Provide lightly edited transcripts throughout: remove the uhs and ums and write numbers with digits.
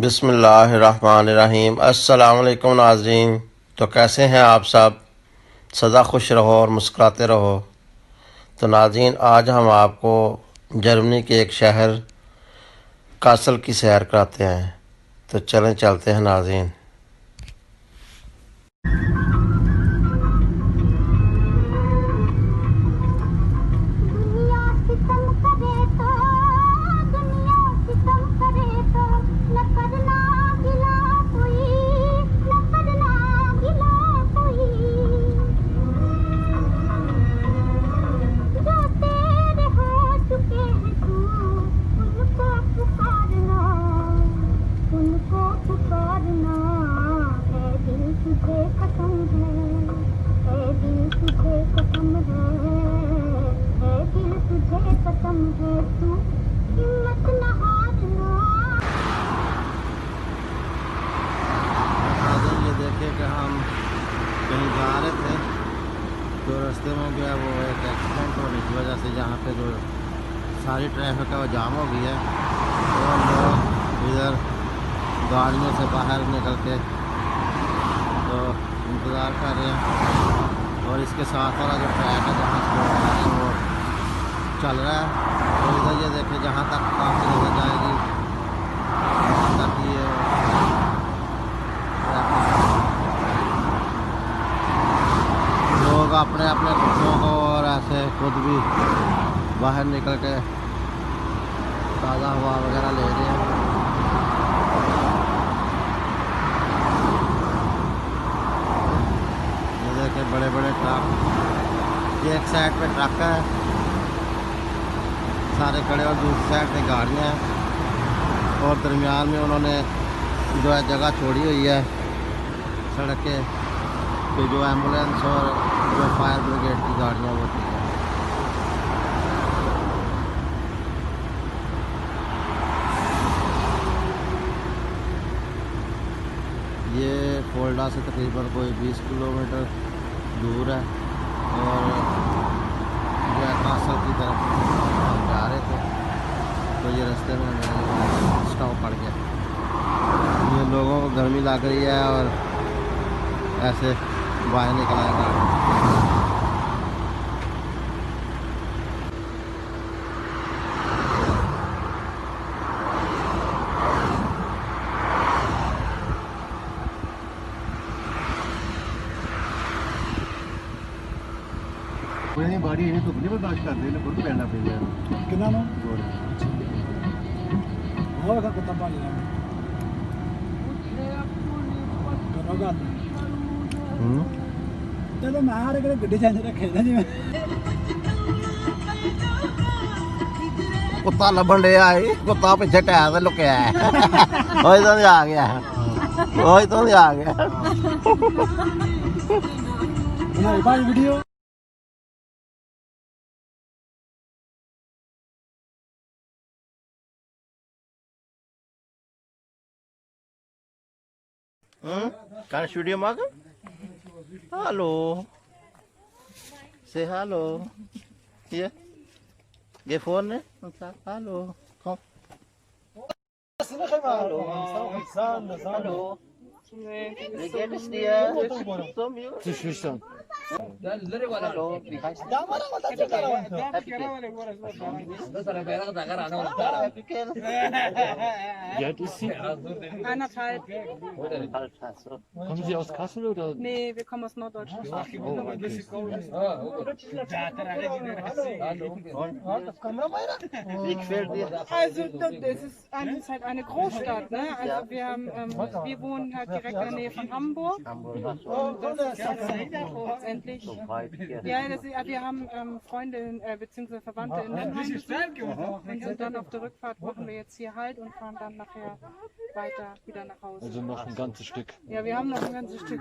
बिस्मिल्लाहिर्रहमानिर्रहीम। अस्सलाम वालेकुम नाज़रीन। तो कैसे हैं आप सब? सदा खुश रहो और मुस्कुराते रहो। तो नाज़रीन, आज हम आपको जर्मनी के एक शहर कासल की सैर कराते हैं। तो चलें, चलते हैं नाज़रीन। ये देखिए कि हम कहीं जा रहे थे तो रास्ते में जो है वो एक एक्सीडेंट होने की वजह से जहाँ पे जो सारी ट्रैफिक है वो जाम हो गई है। तो हम लोग इधर गाड़ियों से बाहर निकल के तो इंतज़ार कर रहे हैं और इसके साथ वाला जो ट्रैक है जहाँ से वो चल रहा है। तो इधर ये देखिए जहाँ तक काफ़ी नजर जाएगी वहाँ तक ये लोग अपने अपने कपड़ों को और ऐसे खुद भी बाहर निकल के ताज़ा हवा वगैरह ले रहे हैं। ये देखिए बड़े बड़े ट्रक, ये एक साइड पे ट्रक है सारे खड़े और दूसरी साइड पे गाड़ियाँ हैं और दरमियान में उन्होंने जो है जगह छोड़ी हुई है सड़क के तो जो एम्बुलेंस और जो फायर ब्रिगेड की गाड़ियाँ होती हैं। ये फोल्डा से तकरीबन कोई 20 किलोमीटर दूर है और जो है कासल की तरफ हम जा रहे थे तो ये रास्ते में हमें स्टॉप पड़ गया। ये लोगों को गर्मी लग रही है और ऐसे बाहर निकल आएगा। बाड़ी इन्हें तो नहीं बर्दाश्त कर दे खुद बैठना पे कितना नो और का कुत्ता पाल लिया करोगा चलो मैं आ रहा गड्डी चेंज रखे ना जी कुत्ता लभन डे आई, कुत्ता पीछे टायर से लुकया है। वही तो आ गया, वही तो आ गया। भाई video Can I shoot you, Mark? Hello. Say hello. Here. Get phone. Hello. Come. Hello. Hallo. Wie geht es dir? So mir. Zu schüchtern. Hallo, wie heißt du? Happy Kill. Wie alt ist sie? 1,5. Kommen Sie aus Kassel oder? Nee, wir kommen aus Norddeutschland. Wie gefällt dir? Also das ist halt eine Großstadt, ne? Also wir wohnen halt direkt in der Nähe von Hamburg. Und das ist letztendlich. Ja, wir haben Freunde bzw. Verwandte in Mannheim und sind dann auf der Rückfahrt, machen wir jetzt hier halt und fahren dann nachher weiter wieder nach Hause. Also noch ein ganzes Stück. Ja, wir haben noch ein ganzes Stück.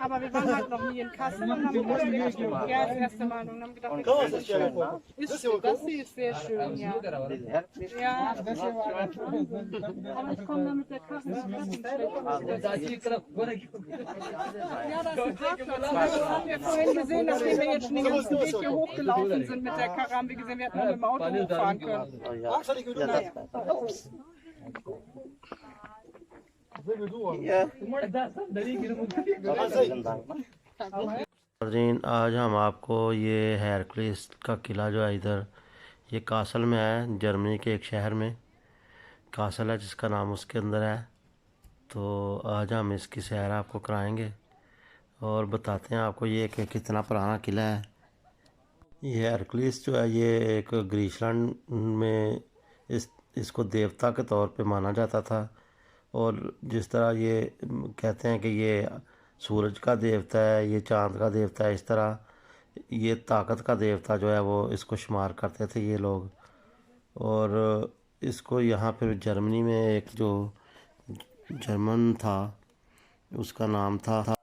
Aber wir waren halt noch nie in Kassel und haben gedacht, ja, das erste Mal und haben gedacht, das hier ist sehr schön, ja. Ja, aber ich komme da mit der Kasse. Ja, da ist ein Parkplatz. Das haben wir vorhin gesehen, nachdem wir jetzt schon den ganzen Weg hier hochgelaufen sind mit der Karre, haben wir gesehen, wir hätten noch mit dem Auto hochfahren können. Naja. नाज़रीन, आज हम आपको ये हेरक्लिस का किला जो है इधर ये कासल में है, जर्मनी के एक शहर में कासल है जिसका नाम उसके अंदर है। तो आज हम इसकी सैर आपको कराएंगे और बताते हैं आपको ये कि कितना पुराना किला है। ये हेरक्लिस जो है ये एक ग्रीसलैंड में इसको देवता के तौर पे माना जाता था और जिस तरह ये कहते हैं कि ये सूरज का देवता है, ये चांद का देवता है, इस तरह ये ताकत का देवता जो है वो इसको शुमार करते थे ये लोग। और इसको यहाँ पर जर्मनी में एक जो जर्मन था उसका नाम था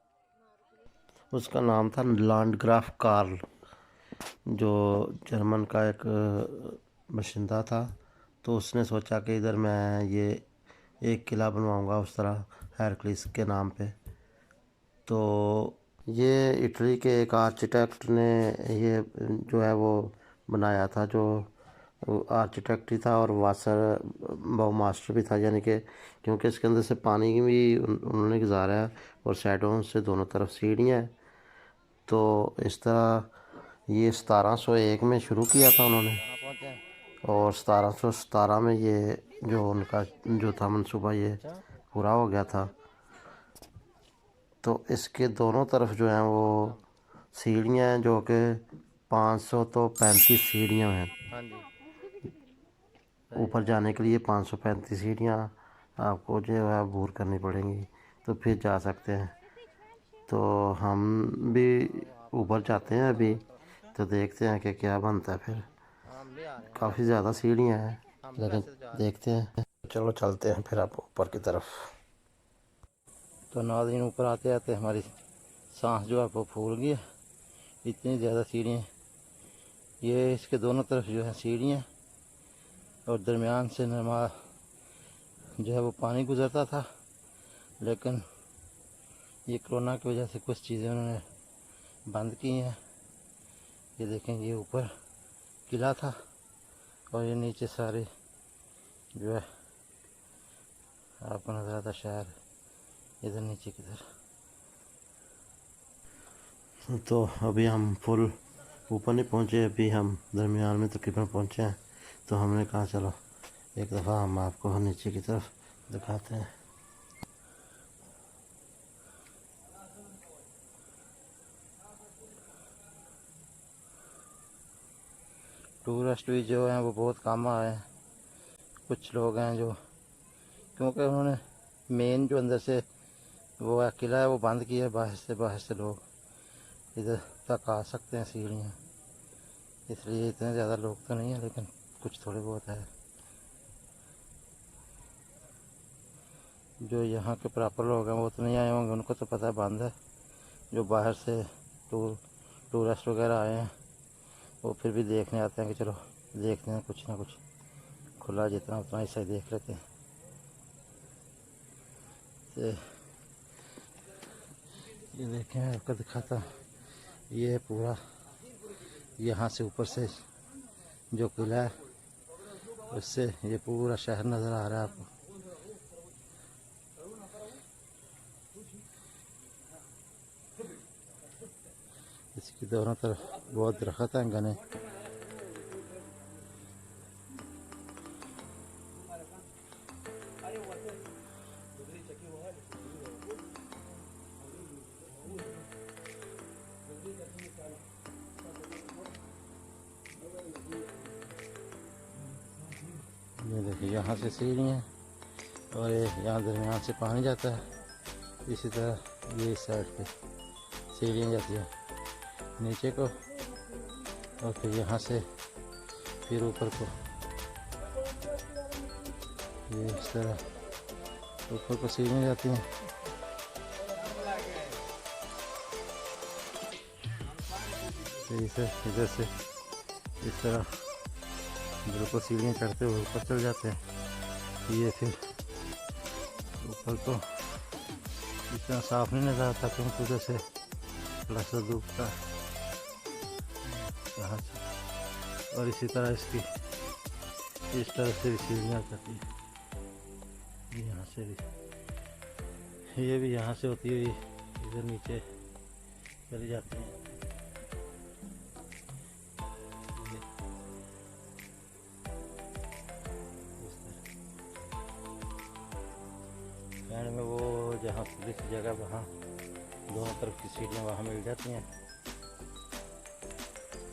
लैंडग्राफ कार्ल, जो जर्मन का एक बाशिंदा था। तो उसने सोचा कि इधर मैं ये एक किला बनवाऊंगा उस तरह हेरक्लिस के नाम पे। तो ये इटली के एक आर्किटेक्ट ने ये जो है वो बनाया था, जो आर्किटेक्ट ही था और वासर बहु मास्टर भी था, यानी कि क्योंकि इसके अंदर से पानी भी उन्होंने गुजारा है और साइडों से दोनों तरफ सीढ़ियाँ हैं। तो इस तरह ये 1701 में शुरू किया था उन्होंने और 1717 में ये जो उनका जो था मंसूबा ये पूरा हो गया था। तो इसके दोनों तरफ जो हैं वो सीढ़ियाँ हैं, जो कि 535 सीढ़ियाँ हैं। ऊपर जाने के लिए 535 सीढ़ियाँ आपको जो है अबूर करनी पड़ेंगी, तो फिर जा सकते हैं। तो हम भी ऊपर जाते हैं अभी, तो देखते हैं कि क्या बनता है। फिर काफ़ी ज़्यादा सीढ़ियाँ हैं, लेकिन देखते हैं। चलो चलते हैं फिर आप ऊपर की तरफ। तो नाज़रीन, ऊपर आते आते हमारी सांस जो है वो फूल गई है, इतनी ज़्यादा सीढ़ियाँ। ये इसके दोनों तरफ जो है सीढ़ियाँ और दरमियान से नमा जो है वो पानी गुज़रता था, लेकिन ये कोरोना की वजह से कुछ चीज़ें उन्होंने बंद की हैं। ये देखें, ये ऊपर किला था और ये नीचे सारे जो है आपको नज़र आता शहर इधर नीचे की तरफ। तो अभी हम फुल ऊपर नहीं पहुँचे, अभी हम दरमियान में तकरीबन पहुँचे हैं। तो हमने कहा चलो एक दफ़ा हम आपको नीचे की तरफ दिखाते हैं। टूरिस्ट भी जो हैं वो बहुत कम आए हैं। कुछ लोग हैं जो, क्योंकि उन्होंने मेन जो अंदर से वो है किला है वो बंद किया है, बाहर से लोग इधर तक आ सकते हैं सीढ़ियाँ, इसलिए इतने ज़्यादा लोग तो नहीं है, लेकिन कुछ थोड़े बहुत है। जो यहाँ के प्रॉपर लोग हैं वो तो नहीं आए होंगे, उनको तो पता है बंद है। जो बाहर से टूरिस्ट वगैरह आए हैं वो फिर भी देखने आते हैं कि चलो देखते हैं, कुछ ना कुछ खुला जितना उतना ऐसा ही देख लेते हैं। ये देखें, आपको दिखाता, ये पूरा यहाँ से ऊपर से जो किला है उससे ये पूरा शहर नज़र आ रहा है आपको। इसकी दोनों तरफ बहुत दरख्त हैं घने। ये देखिए, यहाँ से सीढ़ियाँ और ये यहाँ दरमियान से पानी जाता है। इसी तरह ये इस साइड पे सीढ़ियाँ जाती हैं नीचे को और फिर यहाँ से फिर ऊपर को, ये इस तरह ऊपर को सीढ़ियाँ जाती हैं। सीढ़ी से इधर से इस तरह बिल्कुल सीढ़ियाँ चढ़ते हुए ऊपर चल जाते हैं। ये फिर ऊपर तो इतना साफ नहीं नज़र आता क्योंकि उधर से थोड़ा सा डूबता है यहाँ से। और इसी तरह इसकी इस तरह से भी सीढ़ियाँ जाती है, यहाँ से भी, ये भी यहाँ से होती हुई इधर नीचे चली जाती है। एंड में वो जहाँ पुलिस जगह वहाँ दोनों तरफ की सीढ़ियाँ वहाँ मिल जाती हैं।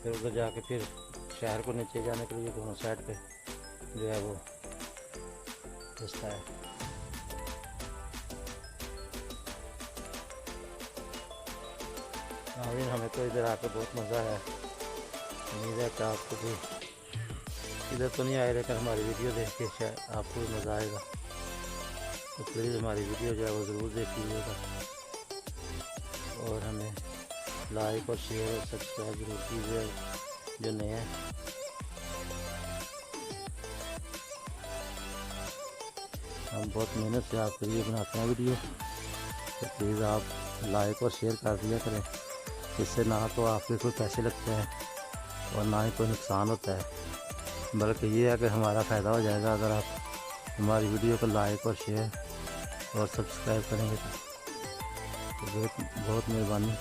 फिर उधर जाके फिर शहर को नीचे जाने के लिए दोनों साइड पे जो है वो रास्ता है। आमीन, हमें तो इधर आकर बहुत मज़ा आया। उम्मीद है कि आपको भी, इधर तो नहीं आए लेकिन हमारी वीडियो देख के शायद आपको भी मज़ा आएगा। तो प्लीज़ हमारी वीडियो जो है वो ज़रूर देखिएगा और हमें लाइक और शेयर और सब्सक्राइब जरूर कीजिए जो नए हैं। हम बहुत मेहनत से आपके लिए बनाते हैं वीडियो, तो प्लीज़ आप लाइक और शेयर कर दिया करें। इससे ना तो आपके कोई पैसे लगते हैं और ना ही कोई नुकसान होता है, बल्कि ये है कि हमारा फ़ायदा हो जाएगा अगर आप हमारी वीडियो को लाइक और शेयर और सब्सक्राइब करेंगे। तो बहुत मेहरबानी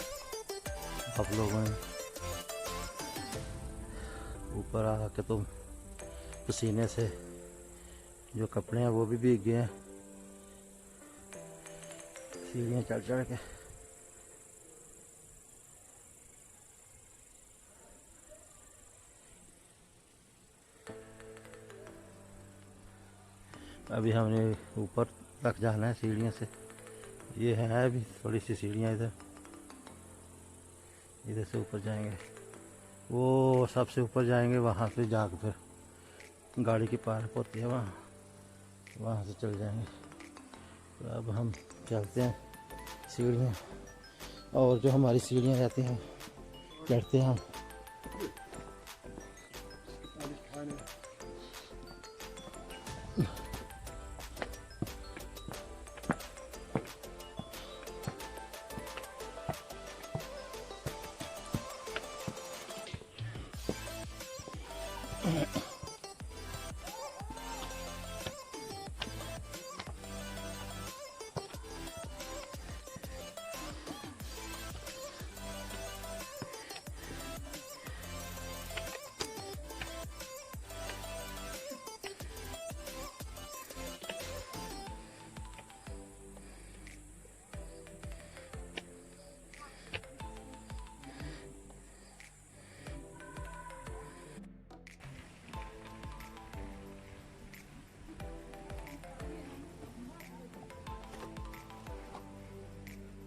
आप लोगों ने। ऊपर आके तो पसीने से जो कपड़े हैं वो भी भीग गए हैं सीढ़ियाँ चढ़ चढ़ के। अभी हमने ऊपर तक जाना है सीढ़ियों से। ये है अभी थोड़ी सी सीढ़ियाँ इधर से ऊपर जाएंगे, वो सबसे ऊपर जाएंगे, वहाँ से जाकर फिर गाड़ी की पार्क होती है वहाँ से चल जाएंगे। तो अब हम चलते हैं सीढ़ियाँ, और जो हमारी सीढ़ियाँ रहती हैं चढ़ते हैं हम।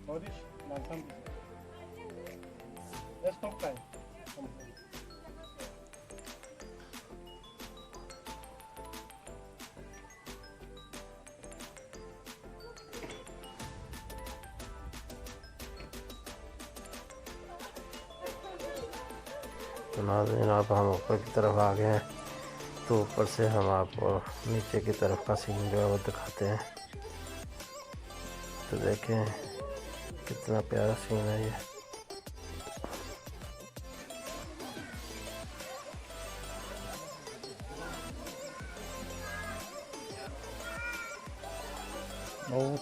Maudisch, langsam. Das kommt gleich. तो नाज़रीन, आप हम ऊपर की तरफ आ गए हैं, तो ऊपर से हम आपको नीचे की तरफ का सीन जो है वो दिखाते हैं। तो देखें कितना प्यारा सीन है ये। और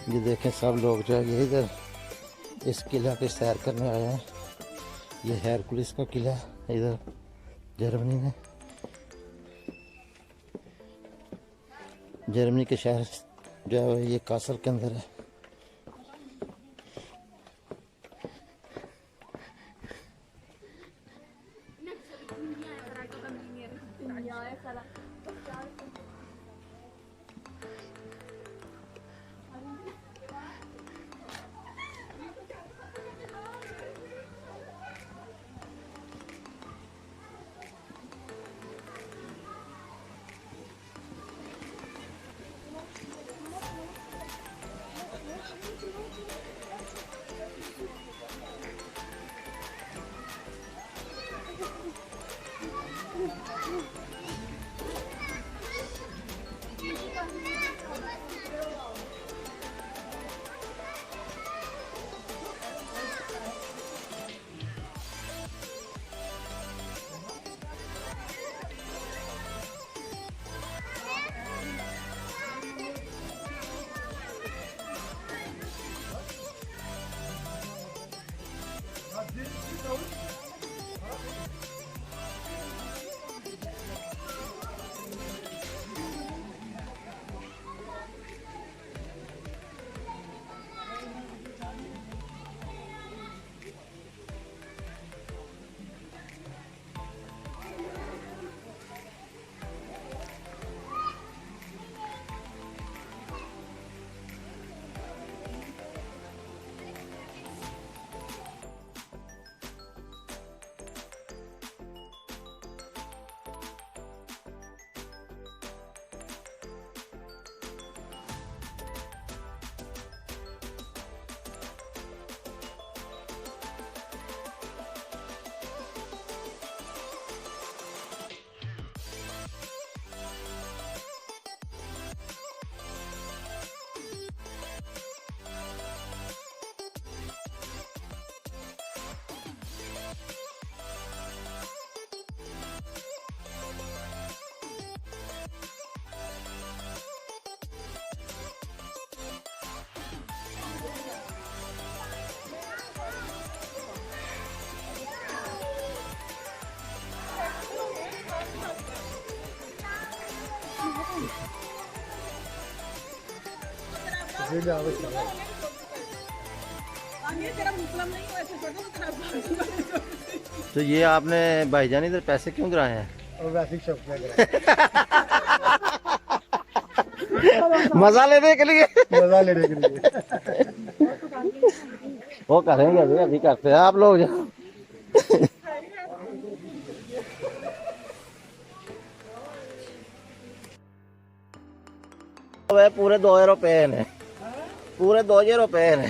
ये देखें सब लोग जो है इधर इस किला पे सैर करने आए हैं। ये हेरकुलिस का किला है इधर जर्मनी में, जर्मनी के शहर जो है ये कासल के अंदर है। तो ये आपने भाईजान इधर पैसे क्यों गिराए हैं? और वैसे शौक मजा लेने के लिए। मजा लेने के लिए वो करेंगे, अभी अभी करते हैं आप लोग। पूरे 2 यूरोपियन है, पूरे 2 यूरोपियन है।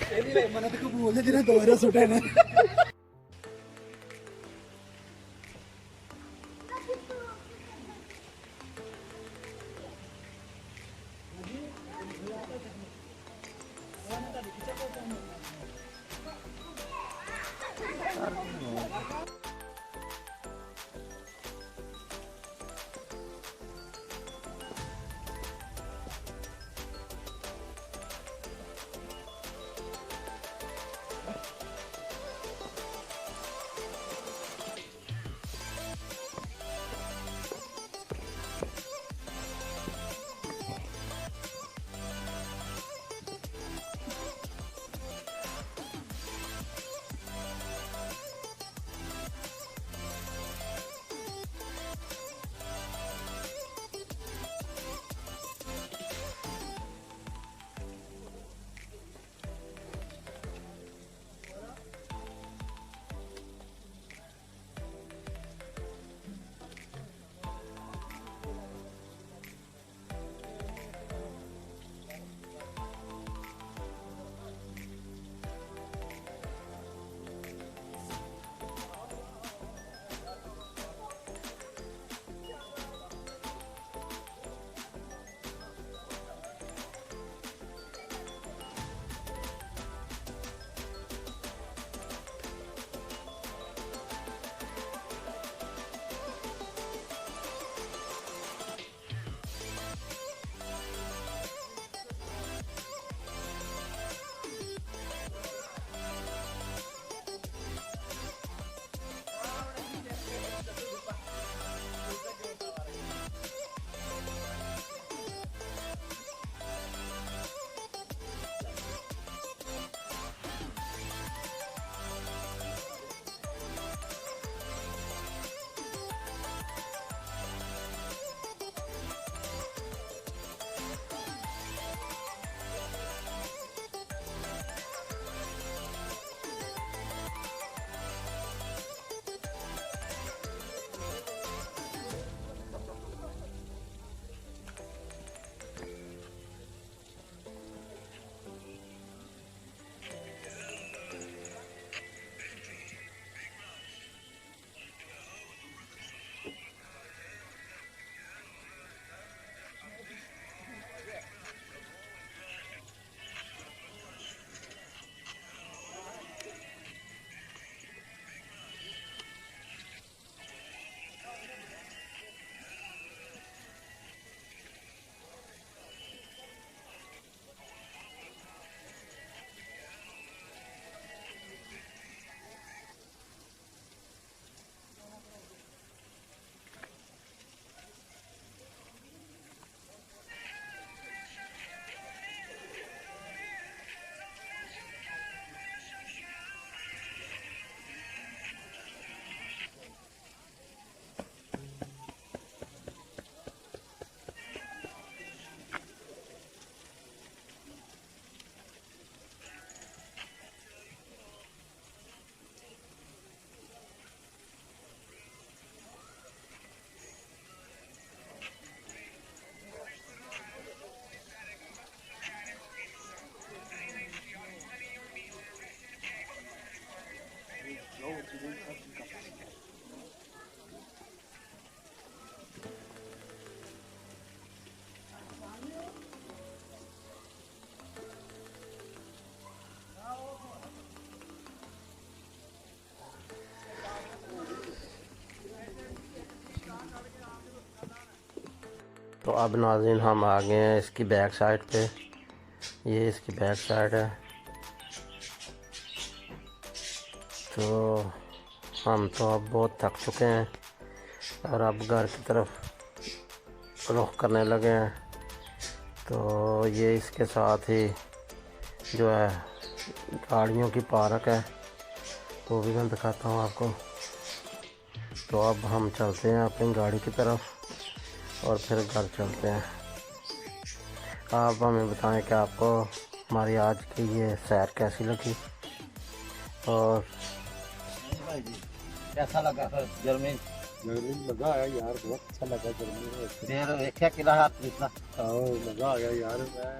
तो अब नाज़रीन हम आ गए हैं इसकी बैक साइड पे। ये इसकी बैक साइड है। तो हम तो अब बहुत थक चुके हैं और अब घर की तरफ रुख करने लगे हैं। तो ये इसके साथ ही जो है गाड़ियों की पार्क है, वो भी मैं दिखाता हूँ आपको। तो अब हम चलते हैं अपनी गाड़ी की तरफ और फिर घर चलते हैं। आप हमें बताएं कि आपको हमारी आज की ये सैर कैसी लगी और कैसा लगा फिर गर्मी? गर्मी मज़ा आया यार, बहुत अच्छा लगा गर्मी में। फिर वेख्या किला हाथ कितना मज़ा आ गया यार। मैं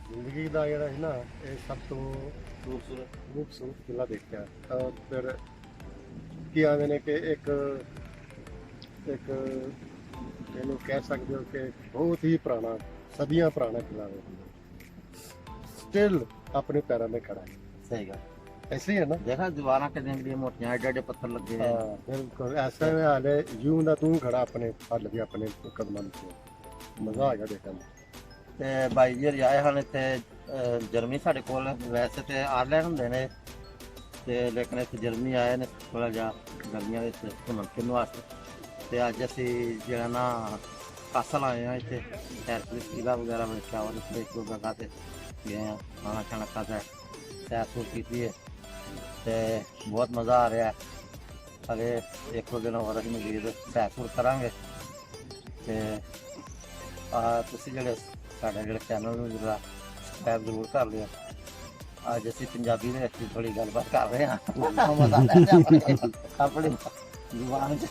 जिंदगी का ਜਿਹੜਾ ਹੈ ਨਾ ਇਹ ਸਭ ਤੋਂ ਖੂਬਸੂਰਤ ਕਿਲਾ ਦੇਖਿਆ। और फिर ਕੀ ਆਂਦੇ ਨੇ ਕਿ ਇੱਕ ਇਹਨੂੰ ਕਹਿ ਸਕਦੇ ਹੋ ਕਿ ਬਹੁਤ ਹੀ ਪੁਰਾਣਾ, ਸਦੀਆਂ ਪੁਰਾਣਾ ਕਿਲਾ है, स्टिल अपने पैरों में खड़ा है। सही गल ऐसे ही है ना? देखा दीवारा के जंगली मोटियां एडे एडे पत्थर लगे हैं। हाँ बिल्कुल ऐसा में हाल है, यूं ना तू खड़ा अपने हल भी अपने कदमां में। मज़ा आ गया देखने में। ਤੇ ਬਾਈ ਜੀ ਆਏ ਹਨ ਇੱਥੇ ਜਰਮਨੀ ਸਾਡੇ ਕੋਲ ਵੈਸੇ ਤੇ ਆਇਰਲੈਂਡ ਹੁੰਦੇ ਨੇ ਤੇ ਲੇਕਿਨ ਇੱਥੇ ਜਰਮਨੀ ਆਏ ਨੇ ਥੋੜਾ ਜਿਹਾ ਗਰਮੀਆਂ ਵਿੱਚ ਘੁੰਮਣ ਫਿਰਨ ਵਾਸਤੇ। ਤੇ ਅੱਜ ਅਸੀਂ ਜਿਹੜਾ ਨਾ ਕਾਸਲ ਆਏ ਆ ਇੱਥੇ ਹੈਰਕੁਲਿਸ ਕਿਲਾ ਵਗੈਰਾ ਵੇਖਿਆ ਔਰ ਇਸ ਇੱਕ ਦੋ ਜਗ੍ਹਾ ਤੇ ਗਏ ਆ, ਖਾਣਾ ਖਾਣਾ ਖਾਧਾ, ਸੈਰ ਸੂਰ ਕੀਤੀ ਹੈ ਤੇ ਬਹੁਤ ਮਜ਼ਾ ਆ ਰਿਹਾ। ਹਲੇ ਇੱਕ ਦੋ ਦਿਨ ਹੋਰ ਅਸੀਂ ਮਜ਼ੀਦ ਸੈਰ ਸੂਰ ਕਰਾਂਗੇ ਤੇ ਤੁਸੀਂ ਜਿਹੜੇ ਸਾਡੇ ਜਿਹੜੇ ਚੈਨਲ ਨੂੰ ਜਰਾ ਸਬਸਕ੍ਰਾਈਬ ਜ਼ਰੂਰ ਕਰ ਲਿਓ। ਅੱਜ ਅਸੀਂ ਪੰਜਾਬੀ ਦੇ ਵਿੱਚ ਥੋੜੀ ਗੱਲਬਾਤ ਕਰ ਰਹੇ ਹਾਂ, ਮਜ਼ਾ ਲੈ ਰਿਹਾ ਆਪਣੀ ਜ਼ੁਬਾਨ 'ਚ।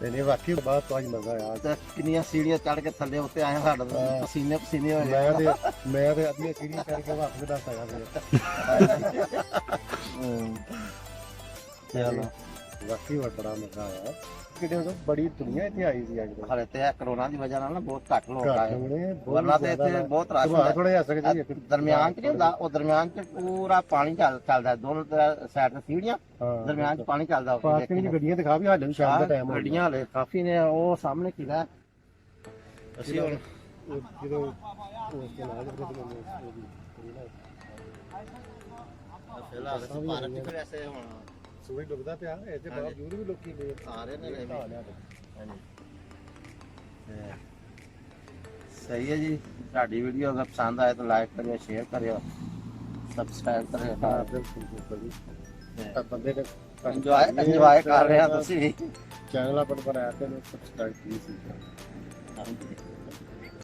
नहीं वाकई बात तो आज मजा आया। ਤੇ ਕਿੰਨੀਆਂ ਸੀੜੀਆਂ ਚੜ੍ਹ ਕੇ ਥੱਲੇ ਉੱਤੇ ਆਏ ਸਾਡੇ ਪਸੀਨੇ ਪਸੀਨੇ ਹੋ ਗਏ। मैं तो अभी सीढ़ी करके वापस दस आया ਚਲੋ वाकई बड़ा मजा आया। कितने तो बड़ी दुनिया इतनी आई थी आज। ਹਾਲੇ ਤੇ ਇਹ ਕਰੋਨਾ ਦੀ ਵਜ੍ਹਾ ਨਾਲ ਨਾ ਬਹੁਤ ਘੱਟ ਲੋਕ ਆਏ, बहुत ਵਰਨਾ ਤੇ ਇੱਥੇ ਬਹੁਤ ਰਸ਼ ਹੁੰਦਾ। थोड़ा जा सके जी। ਦਰਮਿਆਨ 'ਚ ਨਹੀਂ ਹੁੰਦਾ, ਉਹ ਦਰਮਿਆਨ 'ਚ ਪੂਰਾ ਪਾਣੀ ਚੱਲਦਾ, ਦੋਨੋਂ ਸਾਈਡ ਤੇ ਸੀੜੀਆਂ, ਦਰਮਿਆਨ 'ਚ ਪਾਣੀ ਚੱਲਦਾ। पार्किंग की गड्डियां दिखा भी हाल भी शाम का टाइम हो ਗੱਡੀਆਂ ਹਲੇ ਕਾਫੀ ਨੇ। ਉਹ ਸਾਹਮਣੇ ਕਿਲਾ ਅਸੀਂ ਹੁਣ ਜਦੋਂ ਉਸ ਦੇ ਨਾਲ ਫਿਲਹਾਲ ਅਸੀਂ ਪਾਰਕ 'ਚ ਫਿਰ ਐਸੇ ਹੁਣ ਸੂਰਜ ਡੁੱਬਦਾ ਪਿਆ, ਇਹਦੇ ਬਾਵਜੂਦ ਵੀ ਲੋਕੀ ਆ ਰਹੇ ਨੇ। ਹਾਂਜੀ ਸਹੀ ਹੈ ਜੀ। ਸਾਡੀ ਵੀਡੀਓ ਅਗਰ ਪਸੰਦ ਆਏ ਤਾਂ ਲਾਈਕ ਕਰਿਓ, ਸ਼ੇਅਰ ਕਰਿਓ, ਸਬਸਕ੍ਰਾਈਬ ਕਰਿਓ। ਬੰਦੇ ਨੇ ਇੰਜੋਏ ਕਰ ਰਹੇ ਆ ਤੁਸੀਂ। ਚੈਨਲ ਆਪਣਾ ਬਣਾਇਆ ਤੇ ਸਬਸਕ੍ਰਾਈਬ ਕੀਤੀ ਸੀ। ਹਾਂਜੀ।